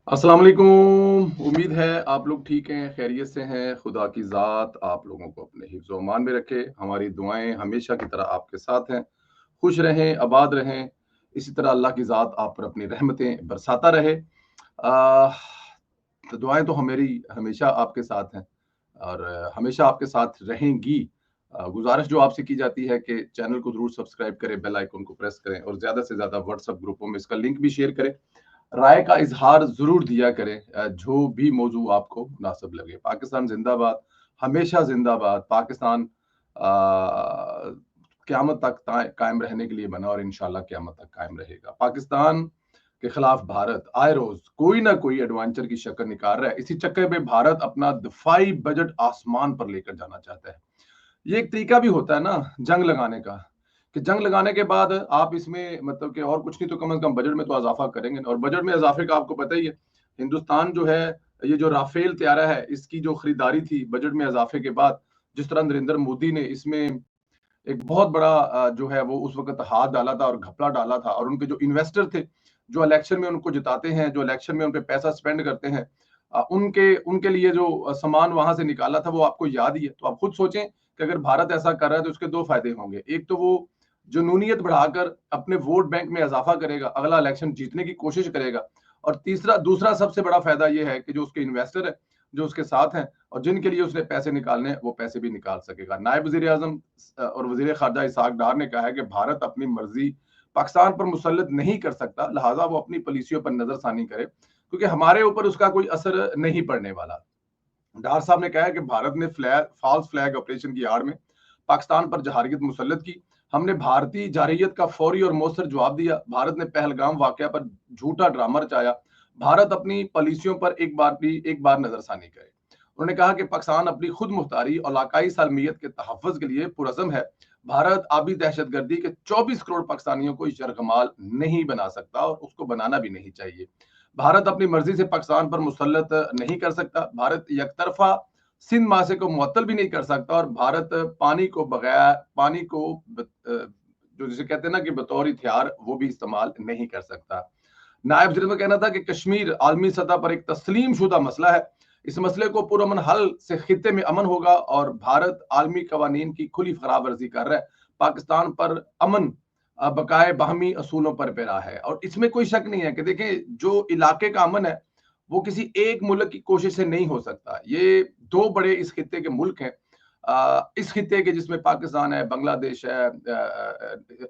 अस्सलाम वालेकुम। उम्मीद है आप लोग ठीक हैं, खैरियत से हैं। खुदा की ज़ात आप लोगों को अपने हिफ्ज़ व अमान में रखे। हमारी दुआएँ हमेशा की तरह आपके साथ हैं। खुश रहें, आबाद रहें। इसी तरह अल्लाह की ज़ात आप पर अपनी रहमतें बरसाता रहे। तो दुआएँ तो मेरी हमेशा आपके साथ हैं और हमेशा आपके साथ रहेंगी। गुज़ारिश जो आपसे की जाती है कि चैनल को ज़रूर सब्सक्राइब करें, बेल आइकन को प्रेस करें और ज़्यादा से ज़्यादा व्हाट्सएप ग्रुपों में इसका लिंक भी शेयर करें। राय का इज़हार ज़रूर दिया करें, जो भी मौज़ू आपको मुनासिब लगे। पाकिस्तान ज़िंदाबाद, हमेशा ज़िंदाबाद। पाकिस्तान क़यामत तक कायम रहने के लिए बना और इंशाअल्लाह क़यामत तक कायम रहेगा। पाकिस्तान के खिलाफ भारत आए रोज़ कोई ना कोई एडवेंचर की शक्ल निकाल रहा है। इसी चक्कर में भारत अपना दिफ़ाई बजट आसमान पर लेकर जाना चाहता है। ये एक तरीका भी होता है ना जंग लगाने का, कि जंग लगाने के बाद आप इसमें मतलब कि और कुछ नहीं तो कम से कम बजट में तो इज़ाफ़ा करेंगे और बजट में इज़ाफ़े का आपको पता ही है। हिंदुस्तान जो है, ये जो राफ़ेल तैयारा है, इसकी जो खरीदारी थी बजट में इज़ाफ़े के बाद, जिस तरह नरेंद्र मोदी ने इसमें एक बहुत बड़ा जो है वो उस वक़्त हाथ डाला था और घपला डाला था और उनके जो इन्वेस्टर थे, जो इलेक्शन में उनको जिताते हैं, जो इलेक्शन में उन पे पैसा स्पेंड करते हैं, उनके उनके लिए जो सामान वहाँ से निकाला था वो आपको याद ही है। तो आप खुद सोचें कि अगर भारत ऐसा कर रहा है तो उसके 2 फ़ायदे होंगे। एक तो वो जुनूनियत बढ़ाकर अपने वोट बैंक में इज़ाफ़ा करेगा, अगला इलेक्शन जीतने की कोशिश करेगा और दूसरा सबसे बड़ा फ़ायदा ये है कि जो उसके इन्वेस्टर हैं, जो उसके साथ हैं और जिनके लिए उसने पैसे निकालने हैं, वो पैसे भी निकाल सकेगा। नायब वज़ीर-ए-आज़म और वज़ीर ख़ारिजा इसहाक़ डार ने कहा है कि भारत अपनी मर्ज़ी पाकिस्तान पर मुसल्लत नहीं कर सकता, लिहाज़ा वो अपनी पॉलिसियों पर नज़रसानी करे, क्योंकि हमारे ऊपर उसका कोई असर नहीं पड़ने वाला। डार साहब ने कहा है कि भारत ने फ़ॉल्स फ्लैग ऑपरेशन की आड़ में पाकिस्तान पर जहारियत मुसल्लत की। हमने भारतीय जारहियत का फ़ौरी और मौसर जवाब दिया। भारत ने पहलगाम वाक़या पर झूठा ड्रामा रचाया। भारत अपनी पॉलिसियों पर एक बार नज़रसानी करे। उन्होंने कहा कि पाकिस्तान अपनी खुद मुख्तारी और इलाकाई सालमियत के तहफ़्फ़ुज़ के लिए पुरज़्म है। भारत आबी दहशतगर्दी के 24 करोड़ पाकिस्तानियों को यरग़माल नहीं बना सकता और उसको बनाना भी नहीं चाहिए। भारत अपनी मर्ज़ी से पाकिस्तान पर मुसल्लत नहीं कर सकता। भारत यकतरफ़ा सिंध मासे को मुअत्तल भी नहीं कर सकता और भारत पानी को जो जिसे कहते हैं ना कि बतौर हथियार वो भी इस्तेमाल नहीं कर सकता। नायब वज़ीर का कहना था कि कश्मीर आलमी सतह पर एक तस्लीम-शुदा मसला है। इस मसले को पुरअमन हल से खित्ते में अमन होगा और भारत आलमी कवानीन की खुली खिलाफवर्जी कर रहा है। पाकिस्तान पर अमन बकाए बाहमी असूलों पर पैरा है और इसमें कोई शक नहीं है कि देखें जो इलाके का अमन है, वो किसी एक मुल्क की कोशिश से नहीं हो सकता। ये 2 बड़े इस खित्ते के मुल्क हैं। इस खित्ते के जिसमें पाकिस्तान है, बांग्लादेश है,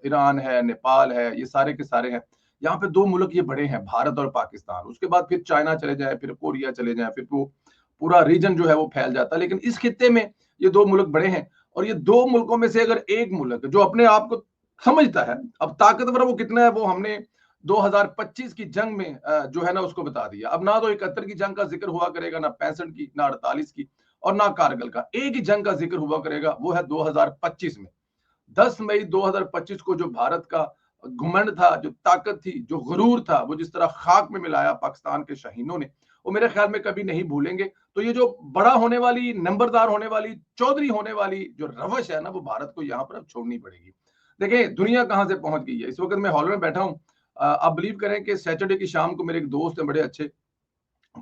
ईरान है, नेपाल है, ये सारे के सारे हैं। यहाँ पे 2 मुल्क ये बड़े हैं, भारत और पाकिस्तान। उसके बाद फिर चाइना चले जाएँ, फिर कोरिया चले जाएँ, फिर वो पूरा रीजन जो है वो फैल जाता है। लेकिन इस खित्ते में ये 2 मुल्क बड़े हैं और ये 2 मुल्कों में से अगर एक मुल्क जो अपने आप को समझता है, अब ताकतवर वो कितना है वो हमने 2025 की जंग में जो है ना उसको बता दिया। अब ना तो 71 की जंग का ज़िक्र हुआ करेगा, ना 65 की, ना 48 की और ना कारगिल का। एक ही जंग का ज़िक्र हुआ करेगा, वो है 2025 में। 10 मई 2025 को जो भारत का घुमंड था, जो ताकत थी, जो गुरूर था, वो जिस तरह खाक में मिलाया पाकिस्तान के शहीनों ने, वो मेरे ख्याल में कभी नहीं भूलेंगे। तो ये जो बड़ा होने वाली, नंबरदार होने वाली, चौधरी होने वाली जो रवश है ना, वो भारत को यहाँ पर अब छोड़नी पड़ेगी। देखिए, दुनिया कहाँ से पहुँच गई है। इस वक़्त मैं हॉल में बैठा हूँ। आप बिलीव करें कि सैटरडे की शाम को मेरे एक दोस्त हैं बड़े अच्छे,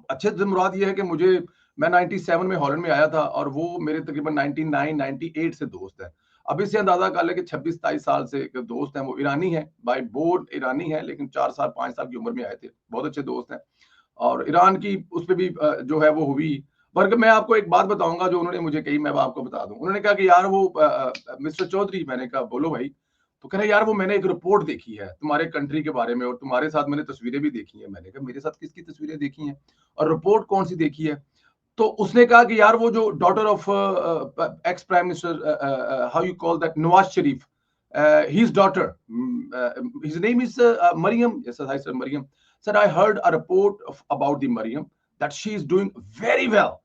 अच्छे से मुराद ये है कि मैं 97 में हॉलैंड में आया था और वो मेरे तकरीबन 99, 98 से दोस्त हैं। अब इससे अंदाज़ा कर लें कि 26-27 साल से एक दोस्त हैं, वो ईरानी हैं, बाय बोर्न ईरानी हैं, लेकिन 4 साल, 5 साल की उम्र में आए थे। बहुत अच्छे दोस्त हैं और ईरान की उस पे भी जो है वो हुई। बल्कि मैं आपको एक बात बताऊँगा जो उन्होंने मुझे कही, मैं वो आपको बता दूँ। उन्होंने कहा कि यार वो मिस्टर चौधरी, मैंने कहा बोलो भाई। तो कह रहे यार वो मैंने एक रिपोर्ट देखी है तुम्हारे कंट्री के बारे में और तुम्हारे साथ मैंने तस्वीरें भी देखी हैं। मैंने कहा मेरे साथ किसकी तस्वीरें देखी हैं और रिपोर्ट कौन सी देखी है? तो उसने कहा कि यार वो जो daughter of ex prime minister, how you call that, Nawaz Sharif, his daughter, his name is Maryam, yes I sir, Maryam sir, I heard a report about the Maryam that she is doing very well.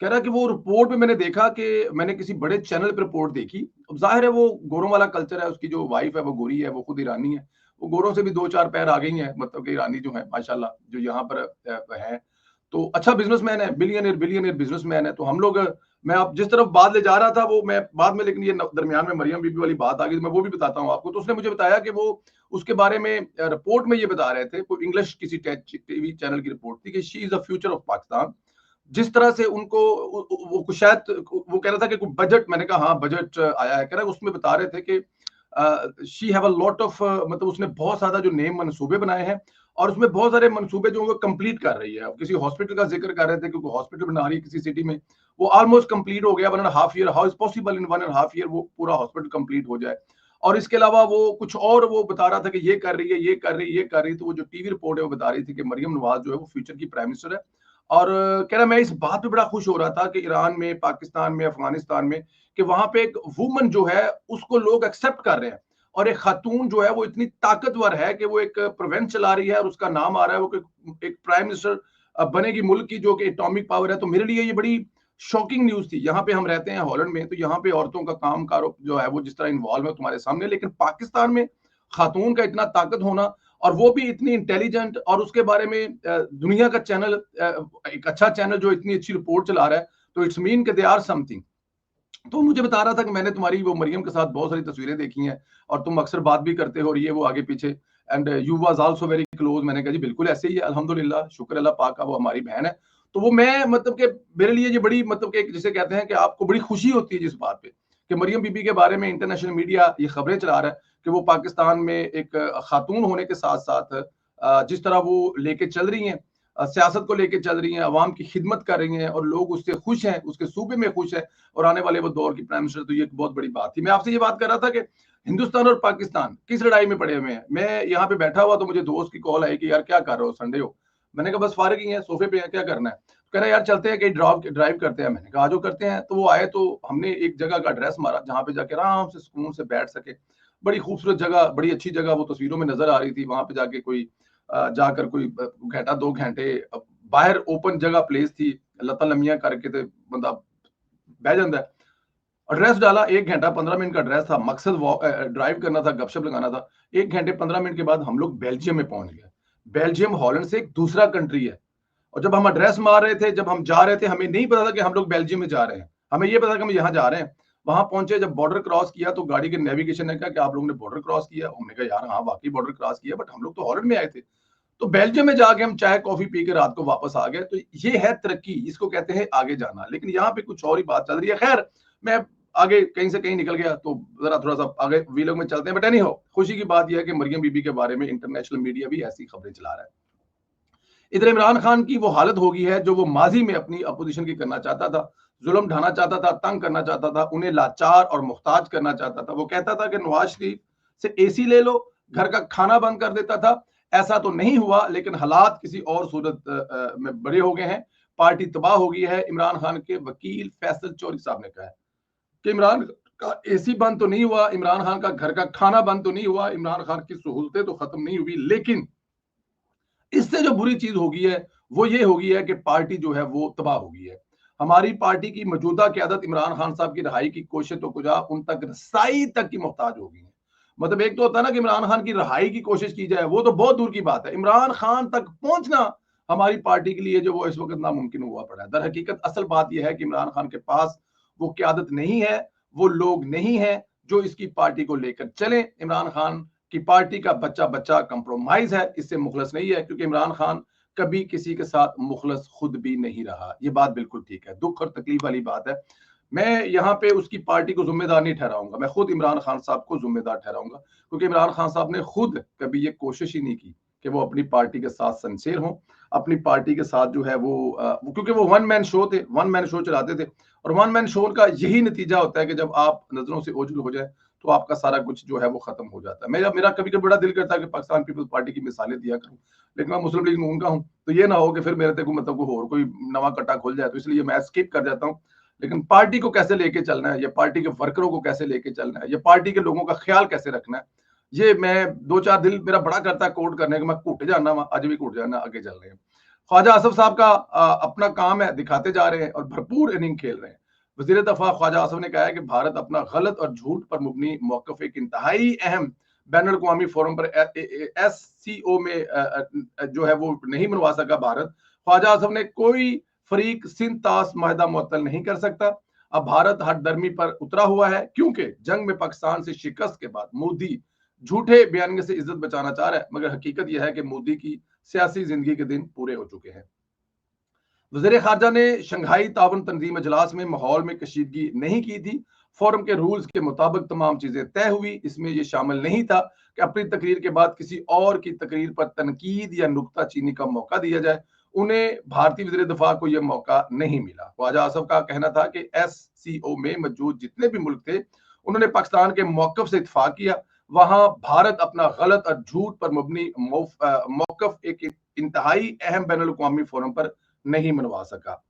कह रहा कि वो रिपोर्ट में मैंने देखा कि मैंने किसी बड़े चैनल पे रिपोर्ट देखी। अब जाहिर है वो गोरों वाला कल्चर है, उसकी जो वाइफ है वो गोरी है, वो खुद ईरानी है, वो गोरों से भी 2-4 पैर आ गई हैं, मतलब कि ईरानी जो है माशाल्लाह, जो यहाँ पर है। तो अच्छा बिजनेसमैन है, बिलियनियर बिलियनियर बिजनेसमैन है। तो हम लोग मैं आप जिस तरफ बात ले जा रहा था वो मैं बाद में, लेकिन ये दरमियान में मरियम बीबी वाली बात आ गई, मैं वो भी बताता हूँ आपको। तो उसने मुझे बताया कि वो उसके बारे में रिपोर्ट में ये बता रहे थे, कोई इंग्लिश किसी टीवी चैनल की रिपोर्ट थी कि she is the future of Pakistan. जिस तरह से उनको वो शायद वो कह रहा था कि कोई बजट, मैंने कहा हाँ बजट आया है, कह रहा है उसमें बता रहे थे कि she have a lot of, मतलब उसने बहुत ज्यादा जो नए मंसूबे बनाए हैं और उसमें बहुत सारे मंसूबे जो वो कंप्लीट कर रही है। किसी हॉस्पिटल का जिक्र कर रहे थे, क्योंकि हॉस्पिटल बना रही है किसी सिटी में, वो ऑलमोस्ट कंप्लीट हो गया 1.5 year. How is possible in 1.5 year वो पूरा हॉस्पिटल कंप्लीट हो जाए। और इसके अलावा वो कुछ और वो बता रहा था कि ये कर रही है, ये कर रही है, ये कर रही है। तो वो जो टीवी रिपोर्ट है वो बता रही थी कि मरियम नवाज जो है वो फ्यूचर की प्राइम मिनिस्टर है। और कह रहा मैं इस बात पे बड़ा खुश हो रहा था कि ईरान में, पाकिस्तान में, अफगानिस्तान में, कि वहां पे एक वुमन जो है उसको लोग एक्सेप्ट कर रहे हैं। और एक खातून जो है वो इतनी ताकतवर है कि वो एक प्रोवेंस चला रही है और उसका नाम आ रहा है वो एक प्राइम मिनिस्टर बनेगी मुल्क की, जो कि एटॉमिक पावर है। तो मेरे लिए ये बड़ी शॉकिंग न्यूज थी। यहाँ पे हम रहते हैं हॉलैंड में, तो यहाँ पे औरतों का काम कारो जो है वो जिस तरह इन्वॉल्व है तुम्हारे सामने, लेकिन पाकिस्तान में खातून का इतना ताकत होना और वो भी इतनी इंटेलिजेंट, और उसके बारे में दुनिया का चैनल, एक अच्छा चैनल जो इतनी अच्छी रिपोर्ट चला रहा है, तो इट्स मीन कि दे आर समथिंग। तो मुझे बता रहा था कि मैंने तुम्हारी वो मरियम के साथ बहुत सारी तस्वीरें देखी हैं और तुम अक्सर बात भी करते हो, और ये वो आगे पीछे, and you was also very close. मैंने कहा जी बिल्कुल ऐसे ही है, अल्हम्दुलिल्लाह, शुक्र अल्लाह पाक का, वो हमारी बहन है। तो वो मैं मतलब कि मेरे लिए ये बड़ी मतलब कि जिसे कहते हैं कि आपको बड़ी खुशी होती है जिस बात पे कि मरियम बीबी के बारे में इंटरनेशनल मीडिया ये खबरें चला रहा है कि वो पाकिस्तान में एक खातून होने के साथ साथ जिस तरह वो लेके चल रही हैं, सियासत को लेके चल रही हैं, अवाम की खिदमत कर रही हैं और लोग उससे खुश हैं, उसके सूबे में खुश है, और आने वाले वो दौर की प्राइम मिनिस्टर। तो ये एक बहुत बड़ी बात थी। मैं आपसे ये बात कर रहा था कि हिंदुस्तान और पाकिस्तान किस लड़ाई में पड़े हुए हैं। मैं यहाँ पे बैठा हुआ तो मुझे दोस्त की कॉल आई कि यार क्या कर रहे हो, संडे हो। मैंने कहा बस फारिग ही है, सोफे पे है, क्या करना है। कह रहा यार चलते हैं कहीं ड्राइव करते हैं। मैंने कहा जो करते हैं। तो वो आए तो हमने एक जगह का एड्रेस मारा जहाँ पे जाके आराम से सुकून से बैठ सके। बड़ी खूबसूरत जगह, बड़ी अच्छी जगह वो तस्वीरों में नजर आ रही थी। वहां पे जाके कोई जाकर कोई घंटा 2 घंटे बाहर ओपन जगह प्लेस थी, लता लमिया करके ते बंदा बह जाता है। एड्रेस डाला, 1 घंटा 15 मिनट का एड्रेस था, मकसद ड्राइव करना था, गपशप लगाना था। 1 घंटे 15 मिनट के बाद हम लोग बेल्जियम में पहुंच गए। बेल्जियम हॉलैंड से एक दूसरा कंट्री है। और जब हम एड्रेस मार रहे थे, जब हम जा रहे थे, हमें नहीं पता था कि हम लोग बेल्जियम में जा रहे हैं। हमें ये पता कि हम यहाँ जा रहे हैं। वहां पहुंचे, जब बॉर्डर क्रॉस किया तो गाड़ी के नेविगेशन ने कहा कि आप लोगों ने बॉर्डर क्रॉस किया। हमने कहा यार हाँ वाकई बॉर्डर क्रॉस किया, बट हम लोग तो हॉलैंड में आए थे। तो बेल्जियम में जाके हम चाय कॉफी पी के रात को वापस आ गए। तो ये है तरक्की, इसको कहते हैं आगे जाना। लेकिन यहाँ पे कुछ और ही बात चल रही है। खैर, मैं आगे कहीं से कहीं निकल गया, तो जरा थोड़ा सा आगे वीलॉग में चलते हैं। बट एनी हो, खुशी की बात यह है कि मरियम बीबी के बारे में इंटरनेशनल मीडिया भी ऐसी खबरें चला रहा है। इधर इमरान खान की वो हालत हो गई है जो वो माजी में अपनी अपोजिशन की करना चाहता था, जुल्म ढाना चाहता था, तंग करना चाहता था, उन्हें लाचार और मुहताज करना चाहता था। वो कहता था कि नवाज शरीफ से एसी ले लो, घर का खाना बंद कर देता था। ऐसा तो नहीं हुआ, लेकिन हालात किसी और सूरत में बड़े हो गए हैं। पार्टी तबाह हो गई है। इमरान खान के वकील फैसल चौधरी साहब ने कहा है कि इमरान का एसी बंद तो नहीं हुआ, इमरान खान का घर का खाना बंद तो नहीं हुआ, इमरान खान की सहूलतें तो खत्म नहीं हुई, लेकिन इससे जो बुरी चीज होगी है वो ये होगी है कि पार्टी जो है वो तबाह हो गई है। हमारी पार्टी की मौजूदा क़यादत इमरान खान साहब की रहाई की कोशिश तो कुछ उन तक रसाई तक की मोहताज हो गई है। मतलब एक तो होता है ना कि इमरान खान की रहाई की कोशिश की जाए, वो तो बहुत दूर की बात है। इमरान खान तक पहुंचना हमारी पार्टी के लिए जो वो इस वक्त नामुमकिन हुआ पड़ा है। दर हकीकत असल बात यह है कि इमरान खान के पास वो क़यादत नहीं है, वो लोग नहीं है जो इसकी पार्टी को लेकर चले। इमरान खान कि पार्टी का बच्चा बच्चा कंप्रोमाइज है, इससे मुखलस नहीं है, क्योंकि इमरान खान कभी किसी के साथ मुखलस खुद भी नहीं रहा। ये बात बिल्कुल ठीक है, दुख और तकलीफ वाली बात है। मैं यहाँ पे उसकी पार्टी को जिम्मेदार नहीं ठहराऊंगा, मैं खुद इमरान खान साहब को जिम्मेदार ठहराऊंगा, क्योंकि इमरान खान साहब ने खुद कभी ये कोशिश ही नहीं की कि वो अपनी पार्टी के साथ सिंसियर हों, अपनी पार्टी के साथ जो है वो क्योंकि वो वन मैन शो थे, वन मैन शो चलाते थे। और वन मैन शो का यही नतीजा होता है कि जब आप नजरों से ओझल हो जाए तो आपका सारा कुछ जो है वो खत्म हो जाता है। मेरा कभी कभी बड़ा दिल करता है कि पाकिस्तान पीपल्स पार्टी की मिसालें दिया करूं, लेकिन मैं मुस्लिम लीग नून का हूं, तो ये ना हो कि फिर मेरे को मतलब और कोई नवा कट्टा खुल जाए, तो इसलिए मैं स्किप कर जाता हूं। लेकिन पार्टी को कैसे लेके चलना है, या पार्टी के वर्करों को कैसे लेके चलना है, या पार्टी के लोगों का ख्याल कैसे रखना है, ये मैं 2-4 दिल मेरा बड़ा करता है कोट करने का। मैं घुट जाना वहां, आज भी घुट जाना, आगे चल रहे हैं। ख्वाजा आसफ साहब का अपना काम है, दिखाते जा रहे हैं और भरपूर इनिंग खेल रहे हैं। वजीर दफा ख्वाजा आसफ ने कहा है कि भारत अपना गलत और झूठ पर मुबनी मौकफ एक इंतहाई अहम बैन अवी फोरम पर SCO में जो है वो नहीं मनवा सका भारत। ख्वाजा आसफ ने कोई फरीक सिंध तास माहिदा मुअत्तल नहीं कर सकता। अब भारत हठधर्मी पर उतरा हुआ है क्योंकि जंग में पाकिस्तान से शिकस्त के बाद मोदी झूठे बयान से इज्जत बचाना चाह रहा है, मगर हकीकत यह है कि मोदी की सियासी जिंदगी के दिन पूरे हो चुके हैं। वज़ीर ख़ारजा ने शंघाई ताउन तंजीम इजलास में माहौल में कशीदगी नहीं की थी। फोरम के रूल्स के मुताबिक तमाम चीजें तय हुई। इसमें यह शामिल नहीं था कि अपनी तकरीर के बाद किसी और की तकरीर पर तनकीद या नुक्ताचीनी का मौका दिया जाए। उन्हें भारतीय वज़ीर दिफा को यह मौका नहीं मिला। ख्वाजा आसफ का कहना था कि SCO में मौजूद जितने भी मुल्क थे, उन्होंने पाकिस्तान के मौकफ से इत्तेफाक किया। वहां भारत अपना गलत और झूठ पर मबनी मौकफ एक इंतहाई अहम बैनुल अक़वामी फोरम पर नहीं मनवा सका।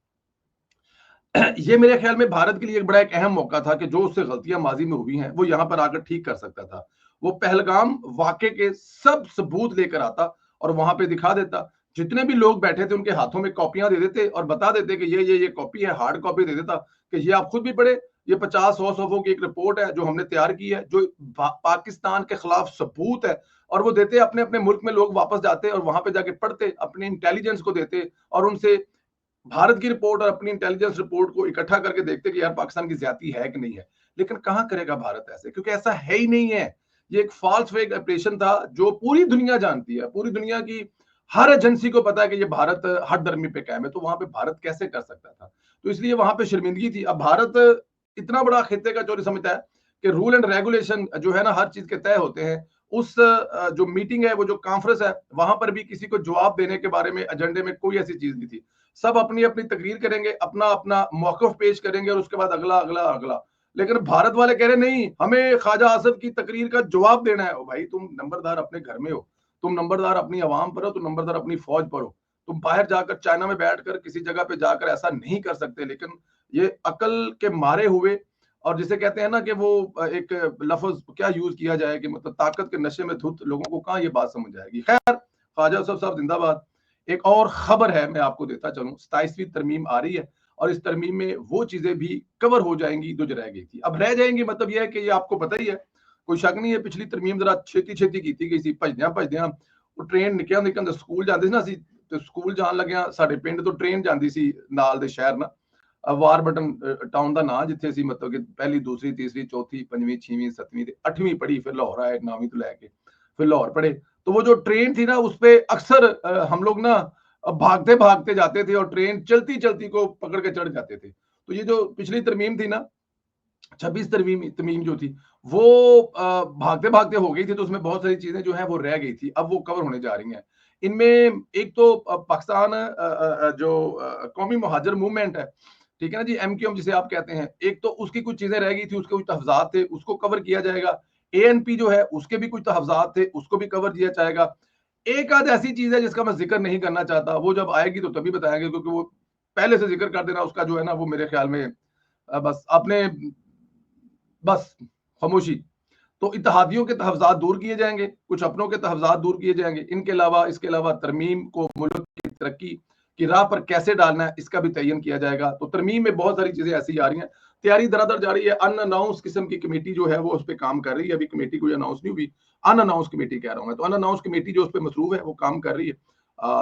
ये मेरे ख्याल में भारत के लिए एक बड़ा एक अहम मौका था कि जो उससे गलतियां माजी में हुई हैं वो यहां पर आकर ठीक कर सकता था। वो पहलगाम वाकये के सब सबूत लेकर आता और वहां पे दिखा देता। जितने भी लोग बैठे थे उनके हाथों में कॉपियां दे देते और बता देते कि ये कॉपी है, हार्ड कॉपी दे देता कि ये आप खुद भी पढ़े। ये 50-100 सफ़ों की एक रिपोर्ट है जो हमने तैयार की है, जो पाकिस्तान के खिलाफ सबूत है, और वो देते अपने अपने मुल्क में। लोग वापस जाते और वहां पे जाके पढ़ते, अपने इंटेलिजेंस को देते और उनसे भारत की रिपोर्ट और अपनी इंटेलिजेंस रिपोर्ट को इकट्ठा करके देखते कि यार पाकिस्तान की ज्यादती है कि नहीं है। लेकिन कहां करेगा भारत ऐसे, क्योंकि ऐसा है ही नहीं है। ये एक फॉल्स फेक ऑपरेशन था जो पूरी दुनिया जानती है। पूरी दुनिया की हर एजेंसी को पता है कि ये भारत हठधर्मी पे कायम है, तो वहां पे भारत कैसे कर सकता था। तो इसलिए वहां पे शर्मिंदगी थी। अब भारत इतना बड़ा खित्ते का चोरी समझता है कि रूल एंड रेगुलेशन जो है ना हर चीज के तय होते हैं। उस जो मीटिंग है, वो जो कॉन्फ्रेंस है, वहां पर भी किसी को जवाब देने के बारे में एजेंडे में कोई ऐसी चीज नहीं थी। सब अपनी अपनी तकरीर करेंगे, अपना अपना मौकफ पेश करेंगे और उसके बाद अगला अगला अगला। लेकिन भारत वाले कह रहे नहीं, हमें ख्वाजा आसफ की तकरीर का जवाब देना है। ओ भाई, तुम नंबरदार अपने घर में हो, तुम नंबरदार अपनी आवाम पर हो, तुम नंबरदार अपनी फौज पर हो। तुम बाहर जाकर चाइना में बैठकर किसी जगह पे जाकर ऐसा नहीं कर सकते। लेकिन ये अकल के मारे हुए, और जिसे कहते हैं ना कि वो एक लफ्ज क्या यूज किया जाए कि मतलब ताकत के नशे में धुत लोगों को कहाँ ये बात समझ आएगी। खैर, ख्वाजा आसफ साहब जिंदाबाद। एक और खबर है, मैं आपको देता चलूं, 27वीं तरमीम आ रही है और इस तरमीम में वो चीजें भी कवर हो जाएंगी जो रह गई थी। अब रह जाएंगी मतलब यह है कि ये आपको पता ही है, कोई शक नहीं है। पिछली तरमीम जरा छेती छेती की गई सी, भजदियां वो ट्रेन निकल निकल स्कूल जाती ना सी, तो स्कूल जान लग्या साडे पिंड तो ट्रेन जाती सी नाल दे शहर ना, वारबटन टाउन का ना, जिथे असीं मतलब कि पहली दूसरी तीसरी चौथी पंजवीं छवीं सतवीं 8वीं पढ़ी, फिर लाहौर आए 9वीं तो लैके फिर लाहौर पढ़े। तो वो जो ट्रेन थी ना उस पे अक्सर हम लोग ना भागते भागते जाते थे और ट्रेन चलती चलती को पकड़ के चढ़ जाते थे। तो ये जो पिछली तरमीम थी ना, 26 तरमीम तरमीम जो थी वो भागते भागते हो गई थी, तो उसमें बहुत सारी चीजें जो है वो रह गई थी, अब वो कवर होने जा रही हैं। इनमें एक तो पाकिस्तान जो कौमी मुहाजिर मूवमेंट है, ठीक है ना जी, MQM जिसे आप कहते हैं, एक तो उसकी कुछ चीजें रह गई थी, उसके कुछ तहफ़्ज़ात थे, उसको कवर किया जाएगा। ANP जो है उसके भी कुछ तहफ़्ज़ात थे, उसको भी कवर किया जाएगा। एक आध ऐसी चीज है जिसका मैं जिक्र नहीं करना चाहता, वो जब आएगी तो तभी बताएंगे, क्योंकि वो पहले से जिक्र कर देना उसका जो है ना वो मेरे ख्याल में बस आपने बस खामोशी। तो इत्तेहादियों के तहफ़्ज़ात दूर किए जाएंगे, कुछ अपनों के तहफ़्ज़ात दूर किए जाएंगे। इनके अलावा इसके अलावा तरमीम को मुल्क की तरक्की की राह पर कैसे डालना है इसका भी तयन किया जाएगा। तो तरमीम में बहुत सारी चीजें ऐसी आ रही हैं, तैयारी दरादर जारी है। अनअनाउंस किस्म की कमेटी जो है वो उस पर काम कर रही है। अभी कमेटी कोई अनाउंस नहीं हुई, अनअनाउंस कमेटी कह रहा हूं मैं, तो अनअनाउंस कमेटी जो उस पर मसरूफ है वो काम कर रही है।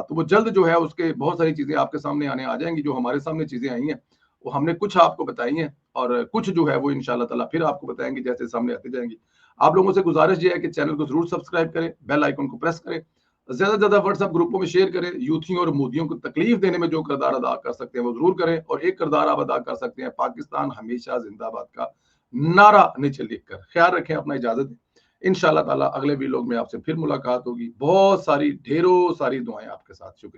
तो वो जल्द जो है उसके बहुत सारी चीजें आपके सामने आने आ जाएंगी। जो हमारे सामने चीजें आई हैं वो हमने कुछ आपको बताई हैं और कुछ जो है वो इंशाल्लाह ताला फिर आपको बताएंगे जैसे सामने आती जाएंगी। आप लोगों से गुजारिश ये है कि चैनल को जरूर सब्सक्राइब करें, बेल आइकन को प्रेस करें, ज्यादा से ज्यादा व्हाट्सएप ग्रुपों में शेयर करें। यूथियों और मोदियों को तकलीफ देने में जो किरदार अदा कर सकते हैं वो जरूर करें, और एक किरदार आप अदा कर सकते हैं, पाकिस्तान हमेशा जिंदाबाद का नारा नीचे लिखकर। ख्याल रखें अपना, इजाजत दें। इंशाल्लाह ताला अगले वीलॉग में आपसे फिर मुलाकात होगी। बहुत सारी ढेरों सारी दुआएं आपके साथ। शुक्रिया।